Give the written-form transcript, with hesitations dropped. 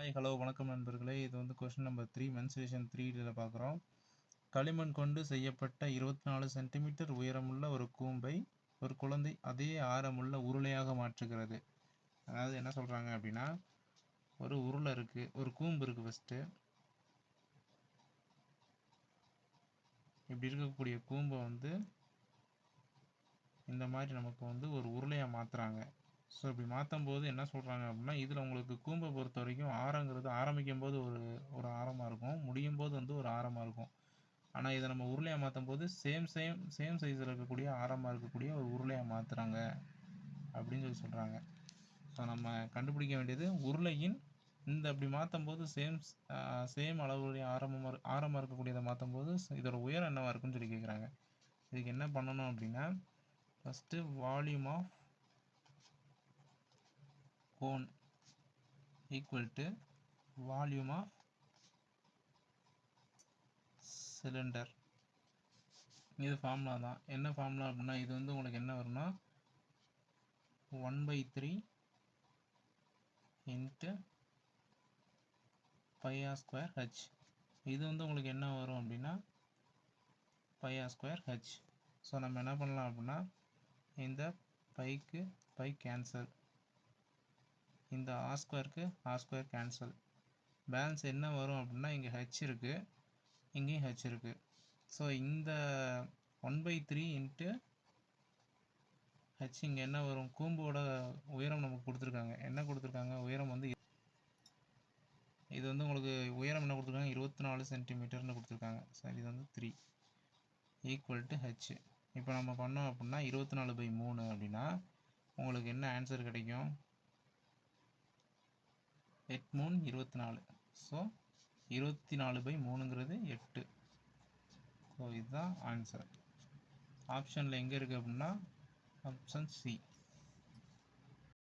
Hi hello வணக்கம் நண்பர்களே. இது வந்து கொஸ்டின் நம்பர் 3 மென்சுரேஷன் 3 இதில் பார்க்குறோம். களிமண் கொண்டு செய்யப்பட்ட 24 சென்டிமீட்டர் உயரமுள்ள ஒரு கூம்பை ஒரு குழந்தை அதே ஆரமுள்ள உருளையாக மாற்றுகிறது. அதாவது என்ன சொல்கிறாங்க அப்படின்னா, ஒரு உருளை இருக்குது, ஒரு கூம்பு இருக்குது. ஃபஸ்ட்டு இப்படி இருக்கக்கூடிய கூம்பை வந்து இந்த மாதிரி நமக்கு வந்து ஒரு உருளையாக மாற்றுறாங்க. ஸோ இப்படி மாற்றும் போது என்ன சொல்கிறாங்க அப்படின்னா, இதில் உங்களுக்கு கூம்பை பொறுத்த வரைக்கும் ஆரங்கிறது ஆரம்பிக்கும் போது ஒரு ஆரமாக இருக்கும், முடியும் போது வந்து ஒரு ஆரமாக இருக்கும். ஆனால் இதை நம்ம உருளையாக மாற்றும் போது சேம் சைஸில் இருக்கக்கூடிய ஆரமாக இருக்கக்கூடிய ஒரு உருளையாக மாற்றுறாங்க அப்படின்னு சொல்கிறாங்க. ஸோ நம்ம கண்டுபிடிக்க வேண்டியது உருளையின் இந்த அப்படி மாற்றும் போது சேம் அளவுடைய ஆரமாக இருக்கக்கூடியதை மாற்றும் போது இதோட உயரம் என்னவாக இருக்குன்னு சொல்லி கேட்குறாங்க. இதுக்கு என்ன பண்ணணும் அப்படின்னா, first volume of cone equal to volume of cylinder. இது ஃபார்முலா தான். என்ன ஃபார்முலா அப்படின்னா, இது வந்து உங்களுக்கு என்ன வரும்னா 1/3 இன்ட்டு πr²h. இது வந்து உங்களுக்கு என்ன வரும் அப்படின்னா πr²h. ஸோ நம்ம என்ன பண்ணலாம் அப்படின்னா, இந்த பைக்கு பை கேன்சல், இந்த r²க்கு r² கேன்சல். பேலன்ஸ் என்ன வரும் அப்படின்னா, இங்கே h இருக்குது, இங்கேயும் h இருக்குது. ஸோ இந்த 1/3 இன்ட்டு h இங்கே என்ன வரும், கூம்போட உயரம் நமக்கு கொடுத்துருக்காங்க. என்ன கொடுத்துருக்காங்க, உயரம் வந்து இது வந்து உங்களுக்கு உயரம் என்ன கொடுத்துருக்காங்க, 24 சென்டிமீட்டர்னு கொடுத்துருக்காங்க. சரி, இது வந்து 3 ஈக்குவல் டு h. இப்போ நம்ம பண்ணோம் அப்படின்னா 24/3 அப்படின்னா உங்களுக்கு என்ன ஆன்சர் கிடைக்கும், 8 3 24. ஸோ 24/3ங்கிறது 8. ஸோ இதுதான் ஆன்சர். ஆப்ஷனில் எங்கே இருக்குது அப்படின்னா ஆப்ஷன் சி.